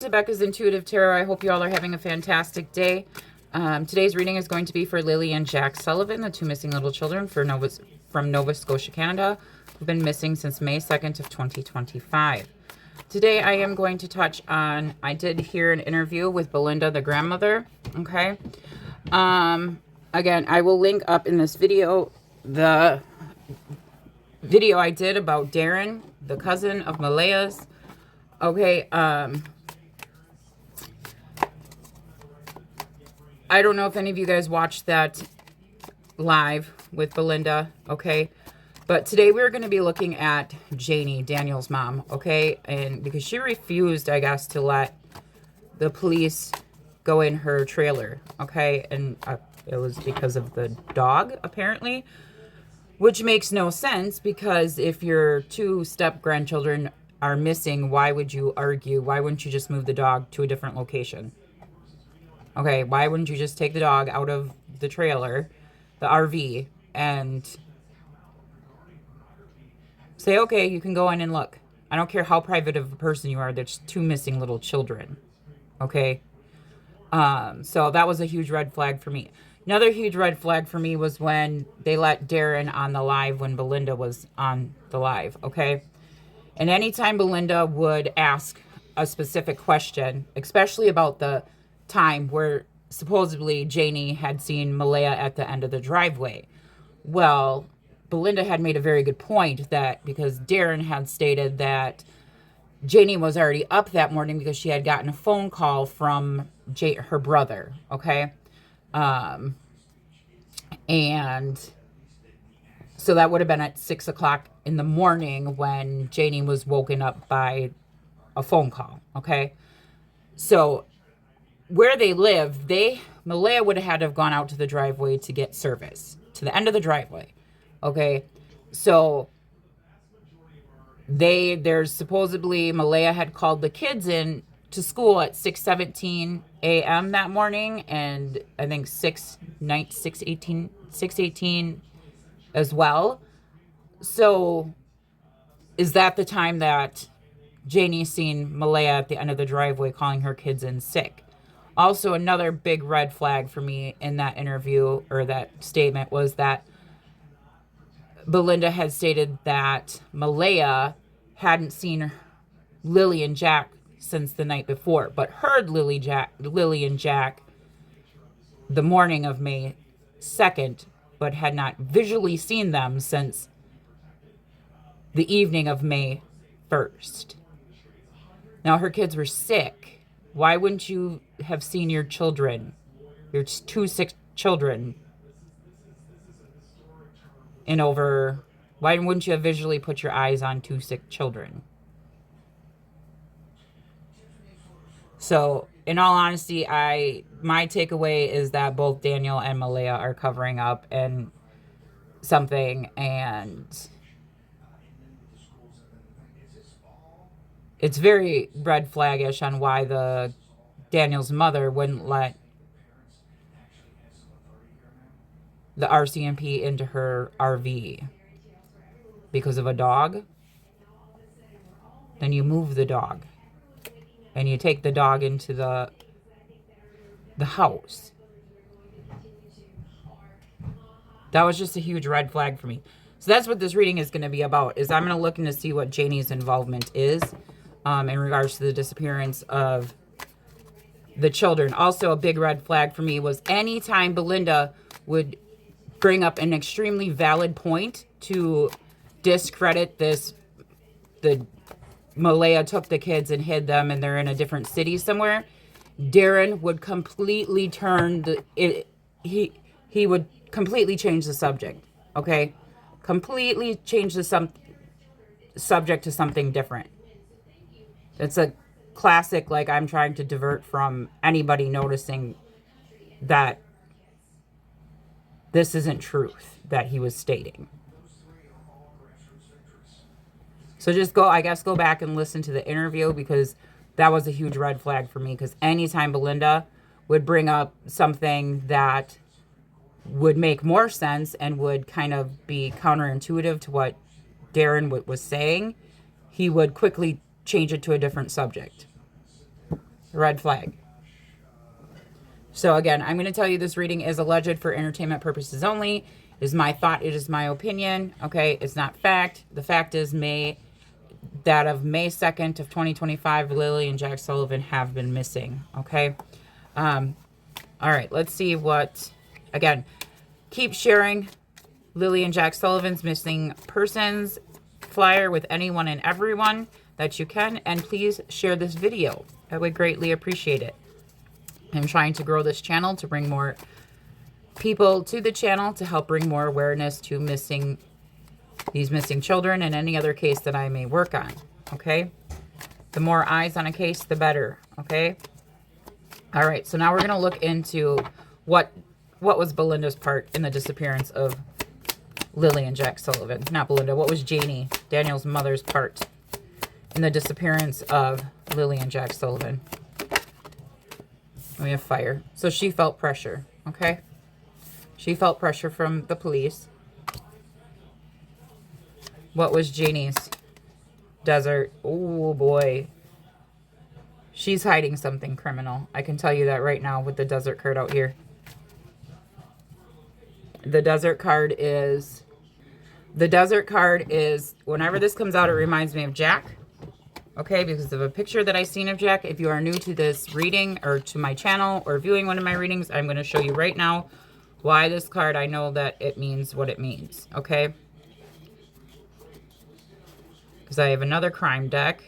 Rebecca's Intuitive Tarot. I hope you all are having a fantastic day. Today's reading is going to be for Lily and Jack Sullivan, the two missing little children from Nova Scotia, Canada, who've been missing since May 2nd of 2025. Today I am going to touch on, I did hear an interview with Belinda, the grandmother, okay? Again, I will link up in this video the video I did about Darren, the cousin of Malaya's, okay? I don't know if any of you guys watched that live with Belinda, okay? But today we're going to be looking at Janie, Daniel's mom, okay? And because she refused, I guess, to let the police go in her trailer, okay? And it was because of the dog, apparently, which makes no sense because if your two step-grandchildren are missing, why would you argue? Why wouldn't you just move the dog to a different location? Okay, why wouldn't you just take the dog out of the trailer, the RV, and say, okay, you can go in and look. I don't care how private of a person you are, there's two missing little children, okay? So that was a huge red flag for me. Another huge red flag for me was when they let Darren on the live when Belinda was on the live, okay? And anytime Belinda would ask a specific question, especially about the time where supposedly Janie had seen Malaya at the end of the driveway. Well, Belinda had made a very good point that because Darren had stated that Janie was already up that morning because she had gotten a phone call from her brother, okay? And so that would have been at 6 o'clock in the morning when Janie was woken up by a phone call, okay? So where they live, Malaya would have had to have gone out to the driveway to get service, to the end of the driveway, okay? So there's supposedly Malaya had called the kids in to school at 6:17 a.m. that morning, and I think 6:18 as well. So is that the time that Janie seen Malaya at the end of the driveway calling her kids in sick? Also, another big red flag for me in that interview or that statement was that Belinda had stated that Malaya hadn't seen Lily and Jack since the night before, but heard Lily and Jack the morning of May 2nd, but had not visually seen them since the evening of May 1st. Now, her kids were sick. Why wouldn't you have seen your children, your two sick children, why wouldn't you have visually put your eyes on two sick children? So, in all honesty, my takeaway is that both Daniel and Malaya are covering up and something, and it's very red flaggish on why Daniel's mother wouldn't let the Rcmp into her RV because of a dog. Then you move the dog and you take the dog into the house. That was just a huge red flag for me. So that's what this reading is going to be about, is I'm going to look into see what Janie's involvement is in regards to the disappearance of the children. Also, a big red flag for me was anytime Belinda would bring up an extremely valid point to discredit the Malaya took the kids and hid them and they're in a different city somewhere, Darren would completely turn he would completely change the subject, okay? Completely change the subject to something different. It's a classic, like, I'm trying to divert from anybody noticing that this isn't truth that he was stating. So just go back and listen to the interview, because that was a huge red flag for me, because anytime Belinda would bring up something that would make more sense and would kind of be counterintuitive to what Darren was saying, he would quickly change it to a different subject. Red flag. So again, I'm going to tell you this reading is alleged for entertainment purposes only. It is my thought. It is my opinion. Okay. It's not fact. The fact is May 2nd of 2025, Lily and Jack Sullivan have been missing. Okay. All right. Let's see what, again, keep sharing Lily and Jack Sullivan's missing persons flyer with anyone and everyone that you can. And please share this video. I would greatly appreciate it. I'm trying to grow this channel to bring more people to the channel to help bring more awareness to these missing children and any other case that I may work on. Okay. The more eyes on a case, the better. Okay. All right. So now we're going to look into what was Belinda's part in the disappearance of Lily and Jack Sullivan. Not Belinda. What was Janie, Daniel's mother's part in the disappearance of Lily and Jack Sullivan? We have fire. So she felt pressure. Okay. She felt pressure from the police. What was Janie's desert? Oh boy. She's hiding something criminal. I can tell you that right now with the desert card out here. The desert card is, whenever this comes out, it reminds me of Jack. Okay, because of a picture that I seen of Jack. If you are new to this reading or to my channel or viewing one of my readings, I'm going to show you right now why this card, I know that it means what it means. Okay. Because I have another crime deck.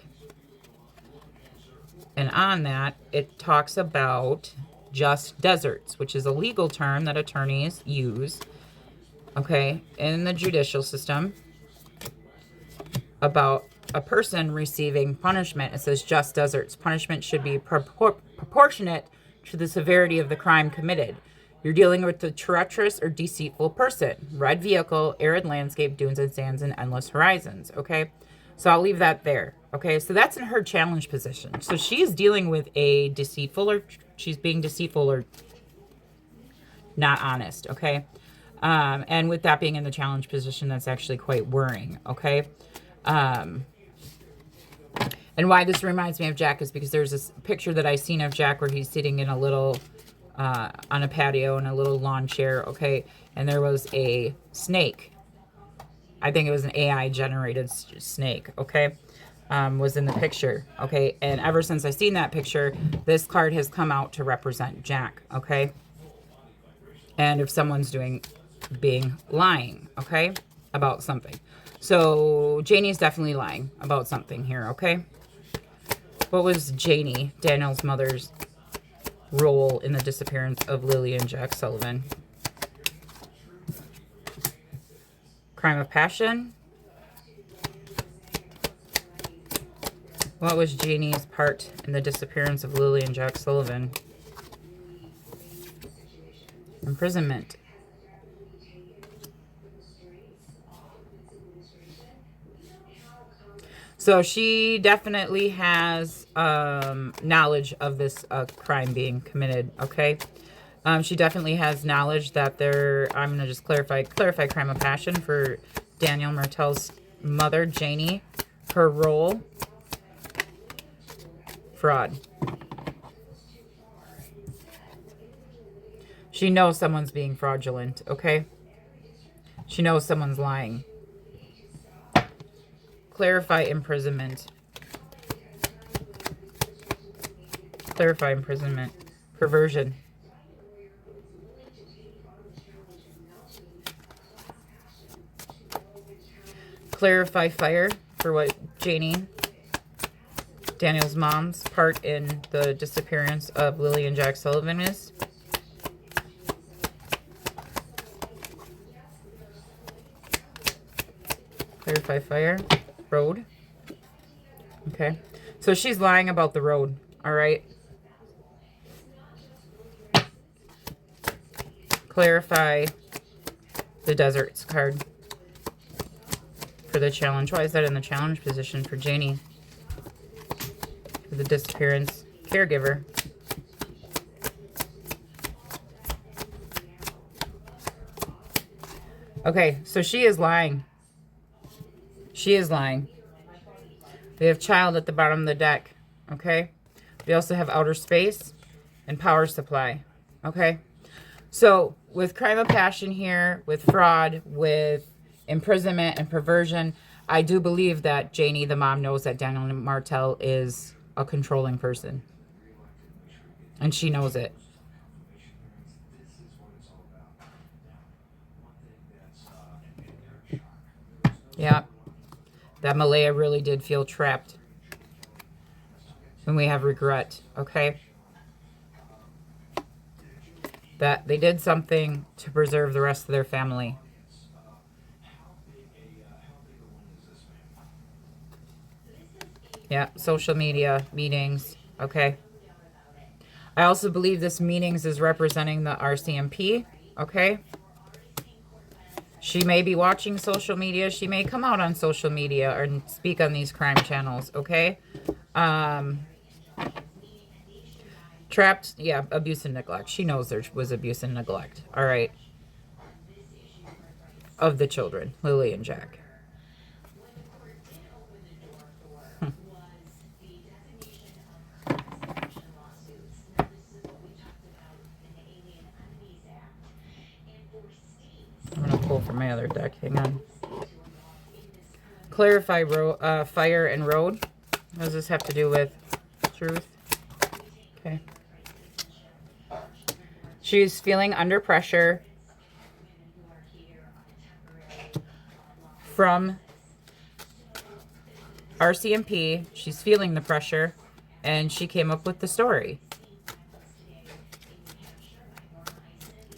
And on that, it talks about just deserts, which is a legal term that attorneys use, okay, in the judicial system about a person receiving punishment. It says just deserts. Punishment should be proportionate to the severity of the crime committed. You're dealing with a treacherous or deceitful person. Red vehicle, arid landscape, dunes and sands, and endless horizons. Okay, so I'll leave that there. Okay, so that's in her challenge position. So she's dealing with a deceitful, or she's being deceitful or not honest. Okay, and with that being in the challenge position, that's actually quite worrying. Okay. And why this reminds me of Jack is because there's this picture that I seen of Jack where he's sitting in a little, on a patio in a little lawn chair, okay? And there was a snake. I think it was an AI generated snake, okay? Was in the picture, okay? And ever since I seen that picture, this card has come out to represent Jack, okay? And if someone's being lying, okay? About something. So Janie's definitely lying about something here, okay? What was Janie, Daniel's mother's, role in the disappearance of Lily and Jack Sullivan? Crime of passion. What was Janie's part in the disappearance of Lily and Jack Sullivan? Imprisonment. So she definitely has knowledge of this crime being committed, okay? She definitely has knowledge that I'm going to just clarify crime of passion for Daniel Martells' mother, Janie. Her role, fraud. She knows someone's being fraudulent, okay? She knows someone's lying. Clarify imprisonment. Clarify imprisonment. Perversion. Clarify fire for what Janie, Daniel's mom's part in the disappearance of Lily and Jack Sullivan is. Clarify fire. Road. Okay. So she's lying about the road. All right. Clarify the deserts card for the challenge. Why is that in the challenge position for Janie? For the disappearance caregiver. Okay, so she is lying. She is lying. We have child at the bottom of the deck. Okay? We also have outer space and power supply. Okay. So with crime of passion here, with fraud, with imprisonment and perversion, I do believe that Janie, the mom, knows that Daniel Martell is a controlling person. And she knows it. Yeah. That Malaya really did feel trapped. And we have regret. Okay. That they did something to preserve the rest of their family. Yeah, social media, meetings, okay. I also believe this meetings is representing the Rcmp, okay. She may be watching social media. She may come out on social media or speak on these crime channels, okay. Trapped, yeah, abuse and neglect. She knows there was abuse and neglect, all right, of the children, Lily and Jack. I'm going to pull from my other deck. Hang on. Clarify fire and road. What does this have to do with truth? Okay. She's feeling under pressure from Rcmp. She's feeling the pressure, and she came up with the story.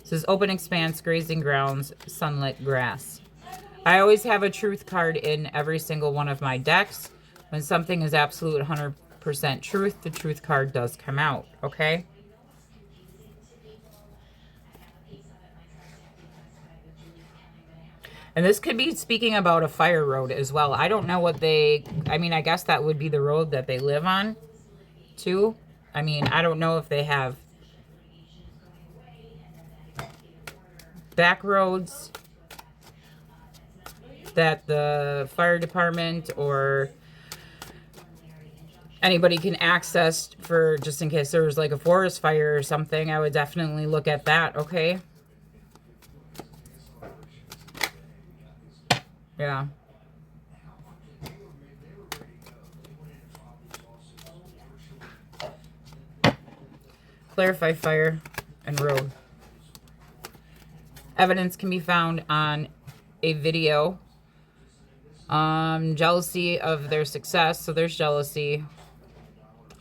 This is open expanse, grazing grounds, sunlit grass. I always have a truth card in every single one of my decks. When something is absolute 100% truth, the truth card does come out, okay? And this could be speaking about a fire road as well. I don't know what they... I mean, I guess that would be the road that they live on, too. I mean, I don't know if they have back roads that the fire department or anybody can access for, just in case there was like a forest fire or something. I would definitely look at that, okay? Yeah. Clarify fire and road. Evidence can be found on a video. Jealousy of their success. So there's jealousy.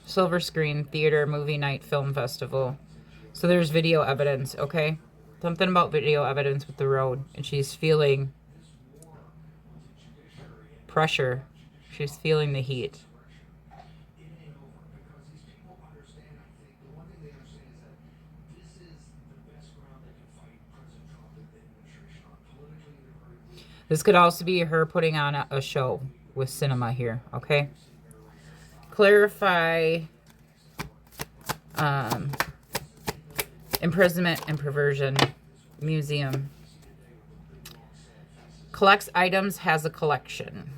Silver screen, theater, movie night, film festival. So there's video evidence, okay? Something about video evidence with the road. And she's feeling pressure. She's feeling the heat. This could also be her putting on a show with cinema here, okay? Clarify imprisonment and perversion museum. Collects items, has a collection.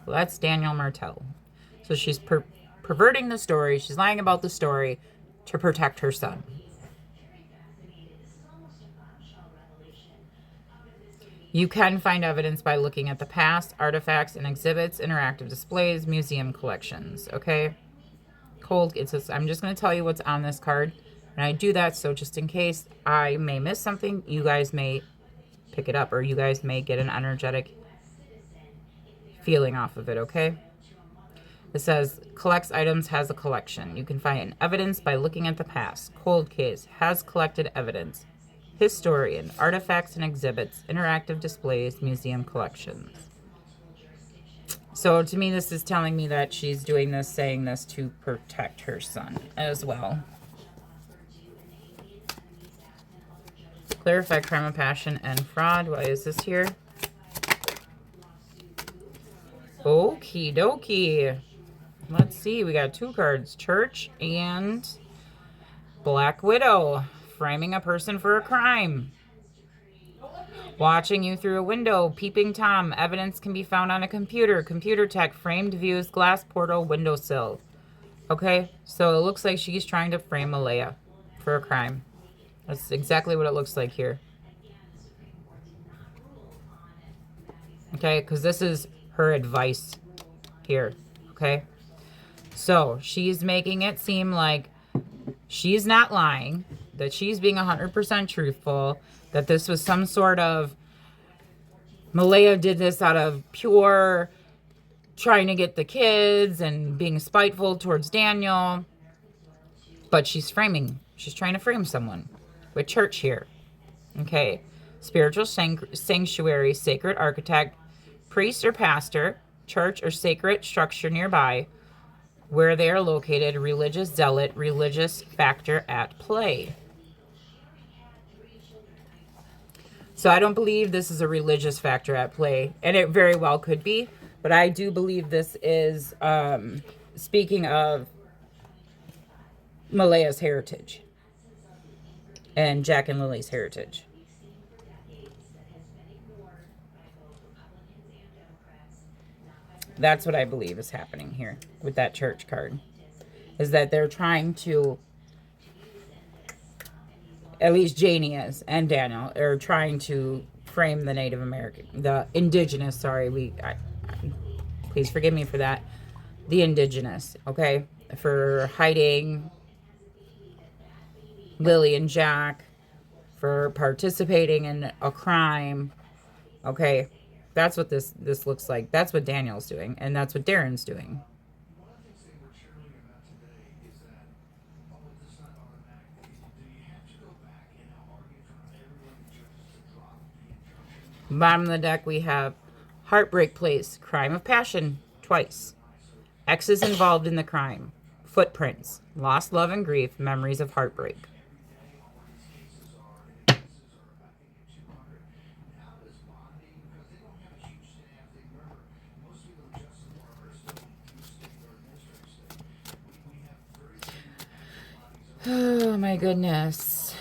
Well, that's Daniel Martell. So she's perverting the story. She's lying about the story to protect her son. You can find evidence by looking at the past, artifacts and exhibits, interactive displays, museum collections, okay? Cold, it says, I'm just going to tell you what's on this card. And I do that so just in case I may miss something, you guys may pick it up or you guys may get an energetic feeling off of it, okay? It says, collects items, has a collection. You can find evidence by looking at the past. Cold case, has collected evidence. Historian, artifacts and exhibits, interactive displays, museum collections. So to me, this is telling me that she's doing this, saying this to protect her son as well. Clarify crime of passion and fraud. Why is this here? Okie dokie. Let's see. We got two cards. Church and Black Widow. Framing a person for a crime. Watching you through a window. Peeping Tom. Evidence can be found on a computer. Computer tech. Framed views. Glass portal. Windowsill. Okay, so it looks like she's trying to frame Malaya for a crime. That's exactly what it looks like here. Okay, because this is her advice here. Okay, so she's making it seem like she's not lying, that she's being 100% truthful, that this was some sort of, Malaya did this out of pure trying to get the kids and being spiteful towards Daniel. But she's trying to frame someone with church here. Okay. Spiritual sanctuary, sacred architect, priest or pastor, church or sacred structure nearby, where they are located, religious zealot, religious factor at play. So I don't believe this is a religious factor at play, and it very well could be, but I do believe this is speaking of Malaya's heritage and Jack and Lily's heritage. That's what I believe is happening here with that church card, is that they're trying to, at least Janie is, and Daniel, are trying to frame the Native American, the indigenous, sorry, please forgive me for that, the indigenous, okay, for hiding Lily and Jack, for participating in a crime, okay. That's what this looks like. That's what Daniel's doing, and that's what Darren's doing. Bottom of the deck, we have heartbreak place, crime of passion, twice. Exes involved in the crime, footprints, lost love and grief, memories of heartbreak. Oh my goodness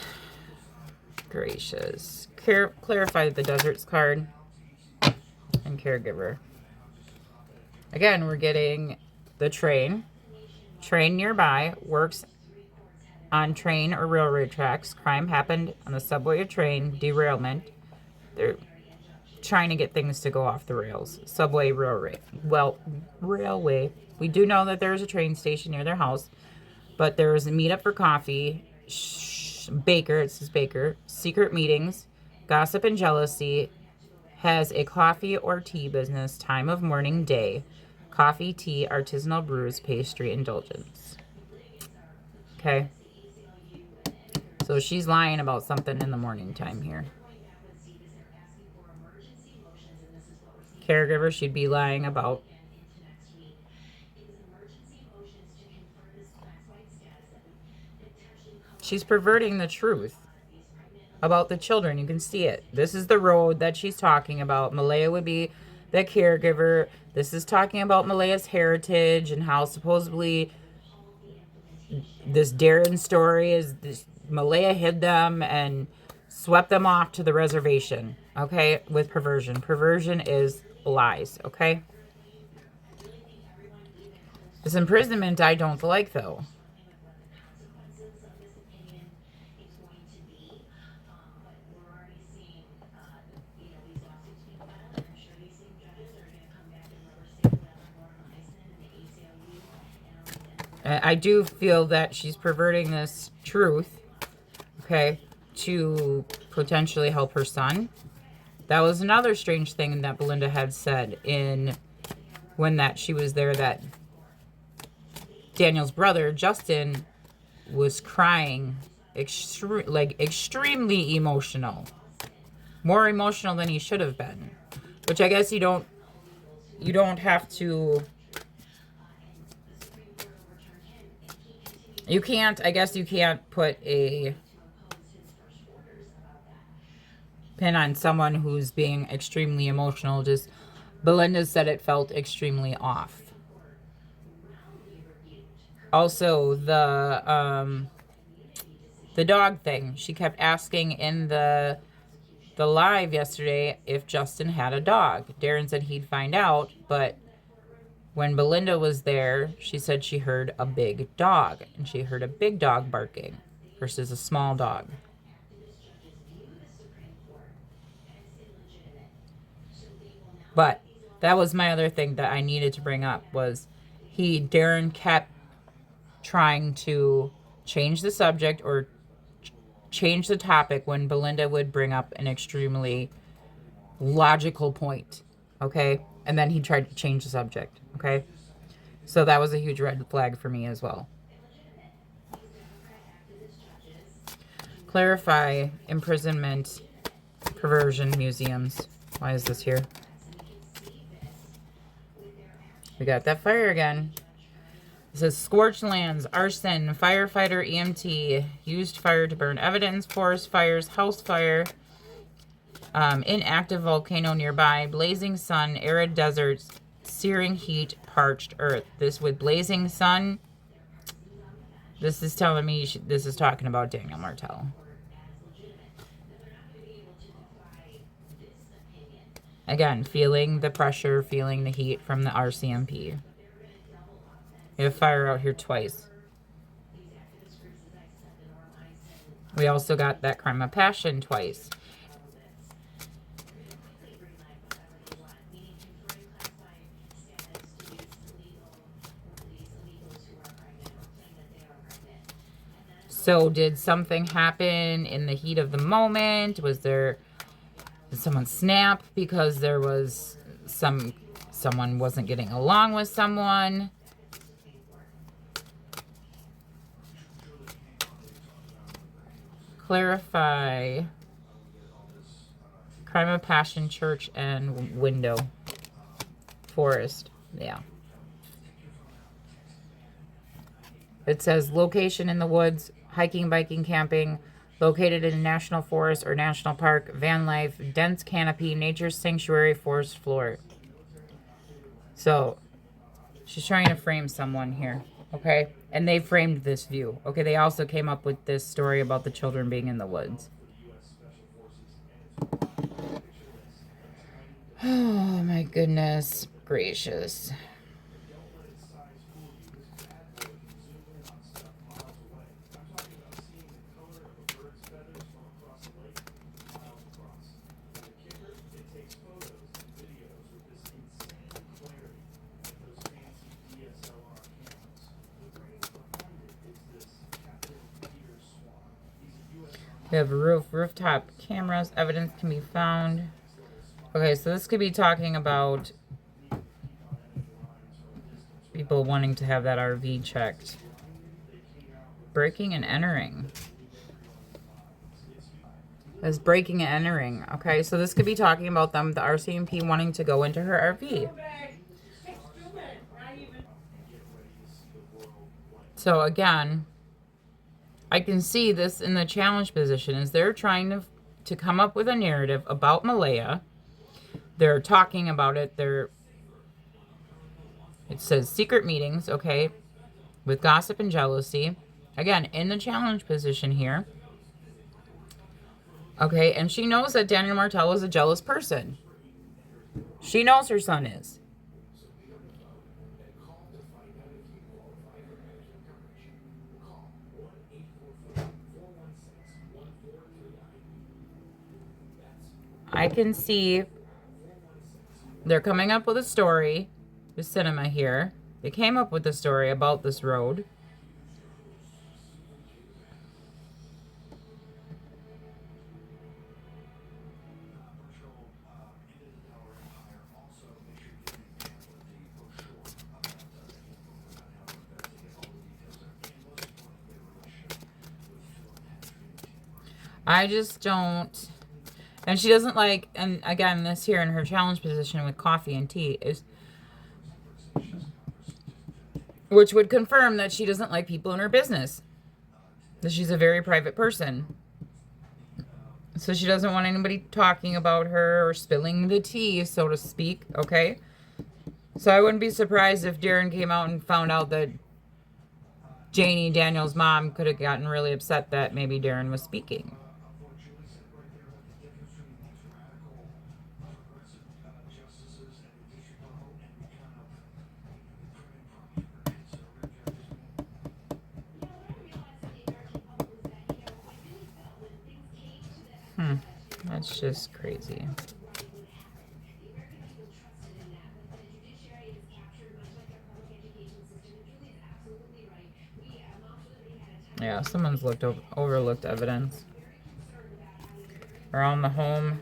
gracious. Clarify the deserts card and caregiver. Again, we're getting the train nearby, works on train or railroad tracks, crime happened on the subway or train, derailment. They're trying to get things to go off the rails. Subway, railway. We do know that there's a train station near their house. But there was a meetup for coffee, Baker, it says Baker, secret meetings, gossip and jealousy, has a coffee or tea business, time of morning, day, coffee, tea, artisanal brews, pastry, indulgence. Okay. So she's lying about something in the morning time here. Caregiver, she'd be lying about. She's perverting the truth about the children. You can see it. This is the road that she's talking about. Malaya would be the caregiver. This is talking about Malaya's heritage and how supposedly this Darren story is this, Malaya hid them and swept them off to the reservation. Okay, with perversion. Perversion is lies. Okay. This imprisonment I don't like though. I do feel that she's perverting this truth, okay, to potentially help her son. That was another strange thing that Belinda had said when that she was there, that Daniel's brother, Justin, was crying, extremely emotional. More emotional than he should have been. Which I guess you don't have to... You can't put a pin on someone who's being extremely emotional. Just Belinda said it felt extremely off. Also, the dog thing. She kept asking in the live yesterday if Justin had a dog. Darren said he'd find out, but When Belinda was there, she said she heard a big dog, and she heard a big dog barking versus a small dog. But that was my other thing that I needed to bring up was Darren kept trying to change the subject or change the topic when Belinda would bring up an extremely logical point, okay? And then he tried to change the subject, okay? So that was a huge red flag for me as well. Clarify imprisonment, perversion, museums. Why is this here? We got that fire again. It says scorched lands, arson, firefighter, EMT, used fire to burn evidence, forest fires, house fire, inactive volcano nearby, blazing sun, arid deserts, searing heat, parched earth. This with blazing sun, this is telling me this is talking about Daniel Martell. Again, feeling the pressure, feeling the heat from the RCMP. We have fire out here twice. We also got that crime of passion twice. So did something happen in the heat of the moment? Did someone snap because there was someone wasn't getting along with someone? Clarify crime of passion, church and window. Forest. Yeah. It says location in the woods, hiking, biking, camping, located in a national forest or national park, van life, dense canopy, nature sanctuary, forest floor. So she's trying to frame someone here, okay? And they framed this view. Okay, they also came up with this story about the children being in the woods. Oh my goodness gracious. We have rooftop cameras. Evidence can be found. Okay, so this could be talking about people wanting to have that RV checked. Breaking and entering. As breaking and entering. Okay, so this could be talking about the RCMP wanting to go into her RV. So again, I can see this in the challenge position is they're trying to come up with a narrative about Malaya. They're talking about it. It says secret meetings, okay, with gossip and jealousy. Again, in the challenge position here. Okay, and she knows that Daniel Martell is a jealous person. She knows her son is. I can see they're coming up with a story. The cinema here. They came up with a story about this road. I just don't. And she doesn't like, and again, this here in her challenge position with coffee and tea is, which would confirm that she doesn't like people in her business. That she's a very private person. So she doesn't want anybody talking about her or spilling the tea, so to speak, okay? So I wouldn't be surprised if Darren came out and found out that Janie, Daniel's mom, could have gotten really upset that maybe Darren was speaking. That's just crazy. Yeah, someone's overlooked evidence around the home.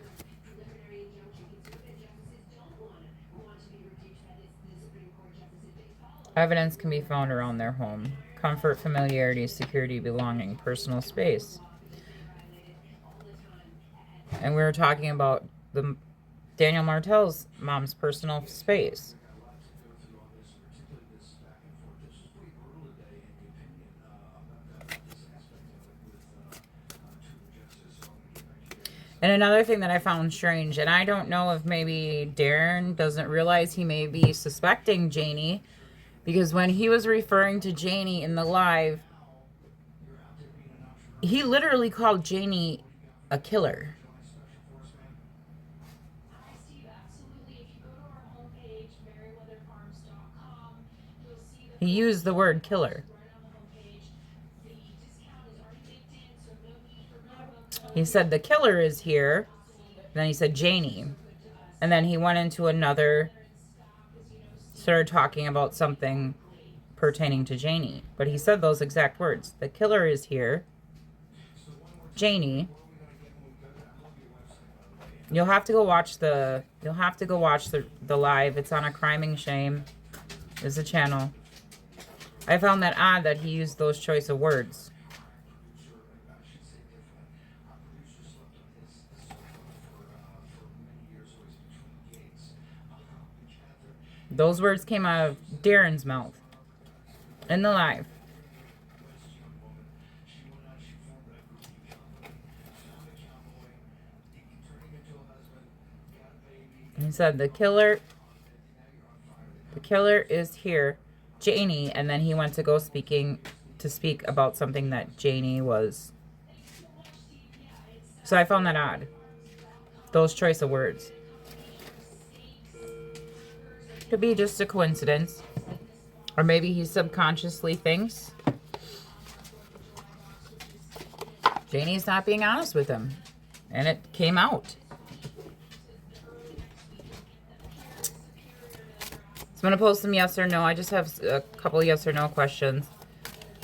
Evidence can be found around their home. Comfort, familiarity, security, belonging, personal space. And we were talking about the Daniel Martells' mom's personal space. And another thing that I found strange, and I don't know if maybe Darren doesn't realize he may be suspecting Janie, because when he was referring to Janie in the live, he literally called Janie a killer. He used the word killer. He said the killer is here. And then he said Janie. And then he went into another, started talking about something pertaining to Janie. But he said those exact words. The killer is here. Janie. You'll have to go watch the live. It's on A Crime and Shame. Is a channel. I found that odd that he used those choice of words. Those words came out of Darren's mouth in the live. He said the killer is here, Janie, and then he went to go speak about something that Janie was. So I found that odd. Those choice of words. Could be just a coincidence. Or maybe he subconsciously thinks Janie's not being honest with him. And it came out. So I'm going to post some yes or no. I just have a couple yes or no questions.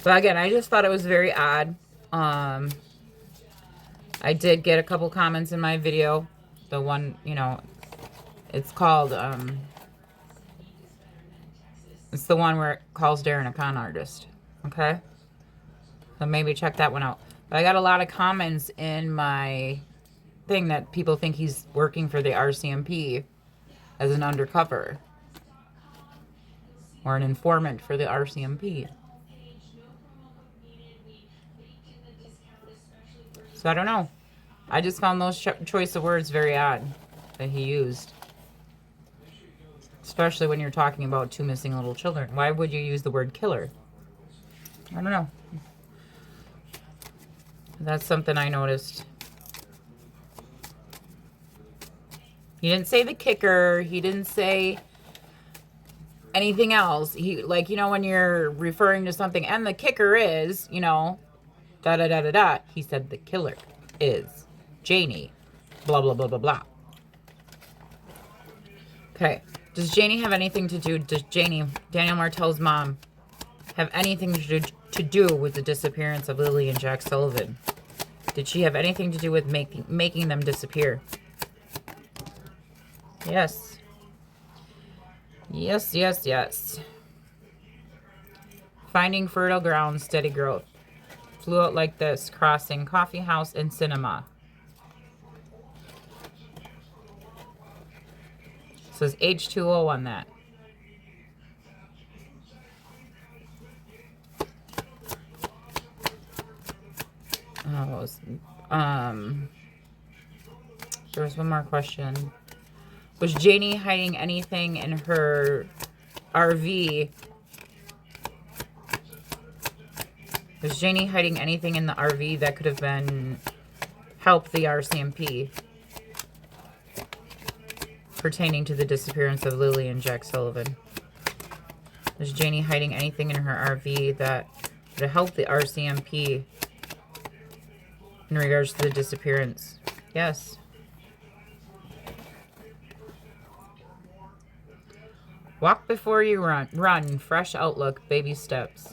But again, I just thought it was very odd. I did get a couple comments in my video. The one, you know, it's called... It's the one where it calls Darren a con artist. Okay? So maybe check that one out. But I got a lot of comments in my thing that people think he's working for the Rcmp as an undercover. Or an informant for the Rcmp. So I don't know. I just found those choice of words very odd that he used. Especially when you're talking about two missing little children. Why would you use the word killer? I don't know. That's something I noticed. He didn't say the kicker. He didn't say anything else. He, like, you know, when you're referring to something, and the kicker is, you know, da-da-da-da-da. He said the killer is Janie. Blah, blah, blah, blah, blah. Okay. Does Janie have anything to do, does Janie, Daniel Martells' mom, have anything to do with the disappearance of Lily and Jack Sullivan? Did she have anything to do with making them disappear? Yes. Yes, yes, yes. Finding fertile ground, steady growth. Flew out like this, crossing coffee house and cinema. Says H2O on that. Oh, there was one more question. Was Janie hiding anything in her RV? Was Janie hiding anything in the RV that could have been helped the Rcmp pertaining to the disappearance of Lily and Jack Sullivan? Was Janie hiding anything in her RV that would have helped the Rcmp in regards to the disappearance Yes. Walk before you run. Run. Fresh outlook. Baby steps.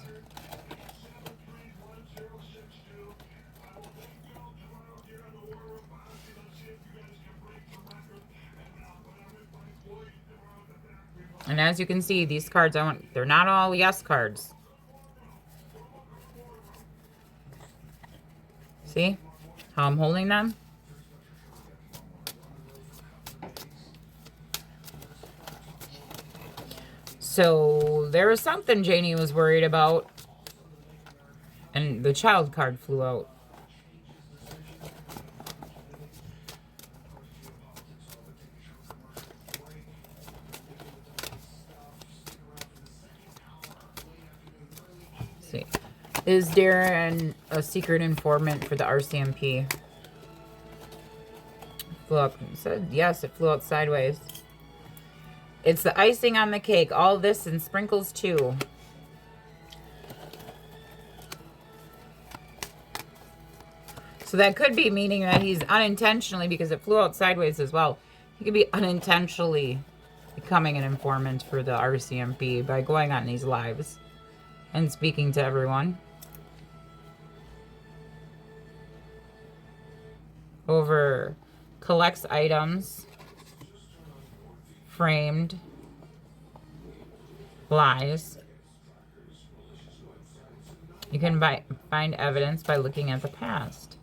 And as you can see, these cards, they're not all yes cards. See how I'm holding them? So there was something Janie was worried about. And the child card flew out. Let's see. Is Darren a secret informant for the RCMP? Flew up. It said yes, it flew out sideways. It's the icing on the cake. All this and sprinkles too. So that could be meaning that he's unintentionally, because it flew out sideways as well, he could be unintentionally becoming an informant for the RCMP by going on these lives and speaking to everyone. Over collects items, framed, lies. You can find evidence by looking at the past.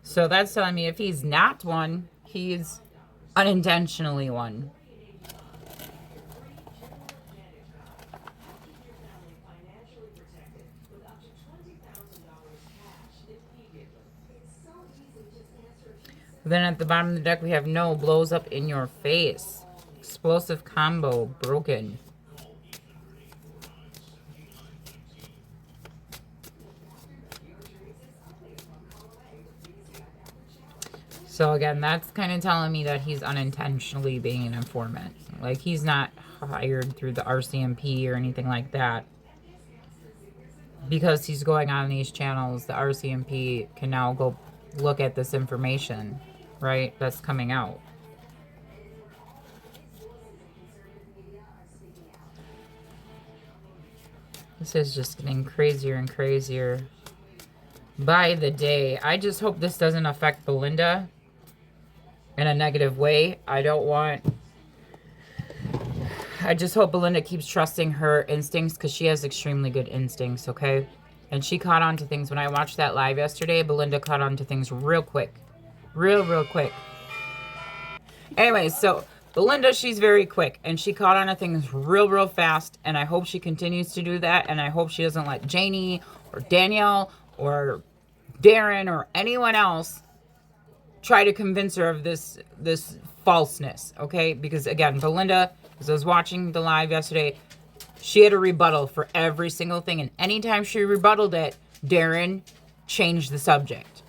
So that's telling me if he's not one, he's unintentionally one. Then at the bottom of the deck, we have no, blows up in your face. Explosive combo, broken. So again, that's kind of telling me that he's unintentionally being an informant. Like, he's not hired through the RCMP or anything like that. Because he's going on these channels, the RCMP can now go look at this information, right? That's coming out. This is just getting crazier and crazier by the day. I just hope this doesn't affect Belinda in a negative way. I just hope Belinda keeps trusting her instincts, because she has extremely good instincts, okay? And she caught on to things. When I watched that live yesterday, Belinda caught on to things real quick. Real quick. Anyway, so Belinda, she's very quick. And she caught on to things real fast. And I hope she continues to do that. And I hope she doesn't let Janie or Danielle or Darren or anyone else try to convince her of this falseness, okay? Because again, Belinda, as I was watching the live yesterday, she had a rebuttal for every single thing, and anytime she rebutted it, Darren changed the subject.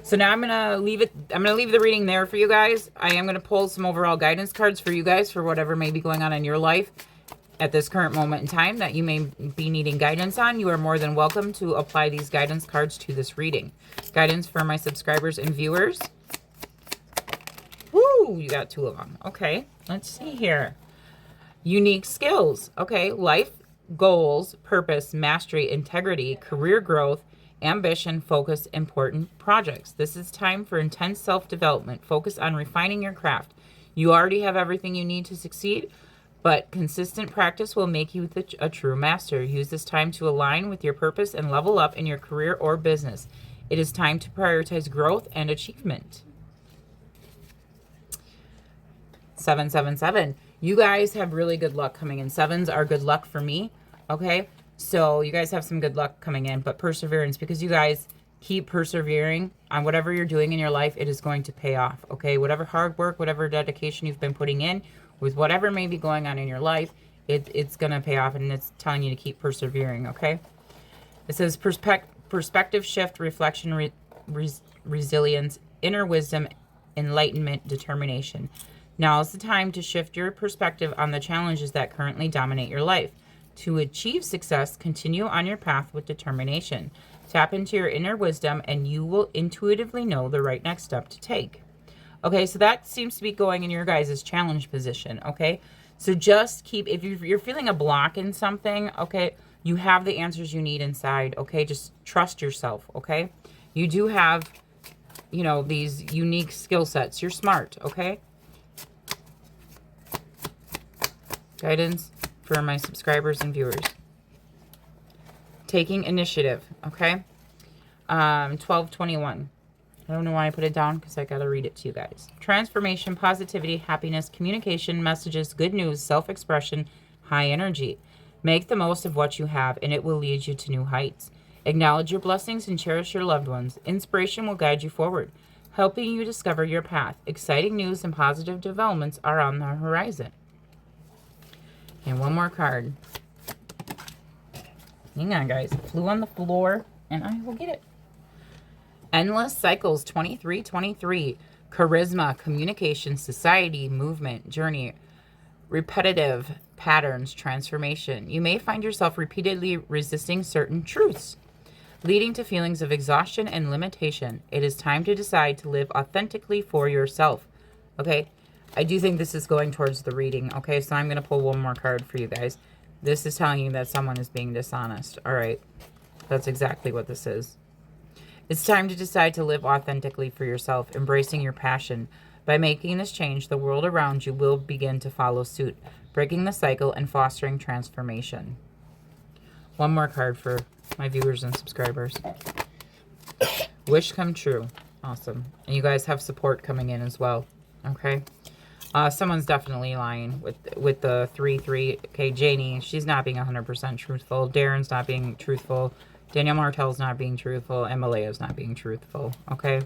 So now I'm gonna leave the reading there for you guys. I am gonna pull some overall guidance cards for you guys for whatever may be going on in your life at this current moment in time that you may be needing guidance on. You are more than welcome to apply these guidance cards to this reading. Guidance for my subscribers and viewers. Woo, you got 2 of them. Okay, let's see here. Unique skills. Okay, life, goals, purpose, mastery, integrity, career growth, ambition, focus, important projects. This is time for intense self-development. Focus on refining your craft. You already have everything you need to succeed, but consistent practice will make you a true master. Use this time to align with your purpose and level up in your career or business. It is time to prioritize growth and achievement. 777. You guys have really good luck coming in. 7s are good luck for me, okay? So you guys have some good luck coming in, but perseverance, because you guys keep persevering on whatever you're doing in your life, it is going to pay off, okay? Whatever hard work, whatever dedication you've been putting in, with whatever may be going on in your life, it's going to pay off, and it's telling you to keep persevering, okay? It says perspective shift, reflection, resilience, inner wisdom, enlightenment, determination. Now is the time to shift your perspective on the challenges that currently dominate your life. To achieve success, continue on your path with determination. Tap into your inner wisdom and you will intuitively know the right next step to take. Okay, so that seems to be going in your guys' challenge position, okay? So just keep, if you're feeling a block in something, okay, you have the answers you need inside, okay? Just trust yourself, okay? You do have, you know, these unique skill sets. You're smart, okay? Guidance for my subscribers and viewers. Taking initiative, okay? 1221. I don't know why I put it down because I got to read it to you guys. Transformation, positivity, happiness, communication, messages, good news, self-expression, high energy. Make the most of what you have and it will lead you to new heights. Acknowledge your blessings and cherish your loved ones. Inspiration will guide you forward, helping you discover your path. Exciting news and positive developments are on the horizon. And one more card. Hang on, guys. It flew on the floor, and I will get it. Endless Cycles 2323. Charisma, communication, society, movement, journey, repetitive patterns, transformation. You may find yourself repeatedly resisting certain truths, leading to feelings of exhaustion and limitation. It is time to decide to live authentically for yourself. Okay? I do think this is going towards the reading. Okay, so I'm going to pull one more card for you guys. This is telling you that someone is being dishonest. All right. That's exactly what this is. It's time to decide to live authentically for yourself, embracing your passion. By making this change, the world around you will begin to follow suit, breaking the cycle and fostering transformation. One more card for my viewers and subscribers. Wish come true. Awesome. And you guys have support coming in as well. Okay. Someone's definitely lying with the 3-3. Okay, Janie, she's not being 100% truthful. Darren's not being truthful. Danielle Martells not being truthful. And Malaya's not being truthful. Okay.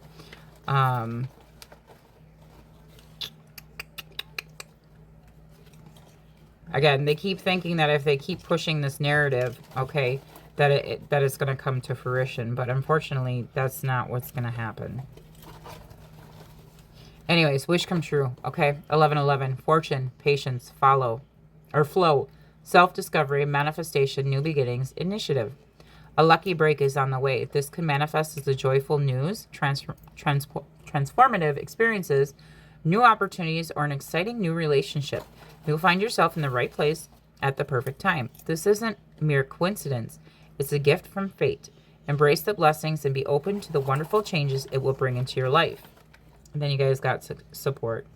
Again, they keep thinking that if they keep pushing this narrative, okay, that it's going to come to fruition. But unfortunately, that's not what's going to happen. Anyways, wish come true. Okay, 1111. Fortune, patience, flow, self-discovery, manifestation, new beginnings, initiative. A lucky break is on the way. This could manifest as a joyful news, transformative experiences, new opportunities, or an exciting new relationship. You'll find yourself in the right place at the perfect time. This isn't mere coincidence. It's a gift from fate. Embrace the blessings and be open to the wonderful changes it will bring into your life. And then you guys got support.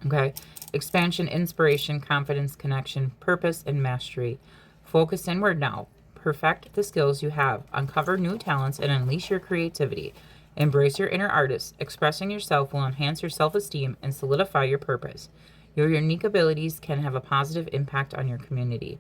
Okay. Expansion, inspiration, confidence, connection, purpose, and mastery. Focus inward now. Perfect the skills you have. Uncover new talents and unleash your creativity. Embrace your inner artist. Expressing yourself will enhance your self-esteem and solidify your purpose. Your unique abilities can have a positive impact on your community.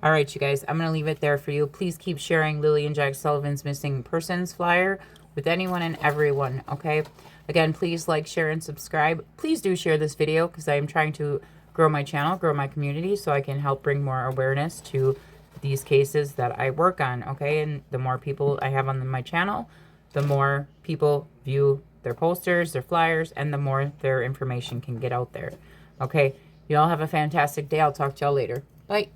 All right, you guys, I'm going to leave it there for you. Please keep sharing Lily and Jack Sullivan's missing persons flyer with anyone and everyone, okay? Again, please like, share, and subscribe. Please do share this video because I am trying to grow my channel, grow my community so I can help bring more awareness to these cases that I work on, okay? And the more people I have on my channel, the more people view their posters, their flyers, and the more their information can get out there, okay? You all have a fantastic day. I'll talk to y'all later. Bye.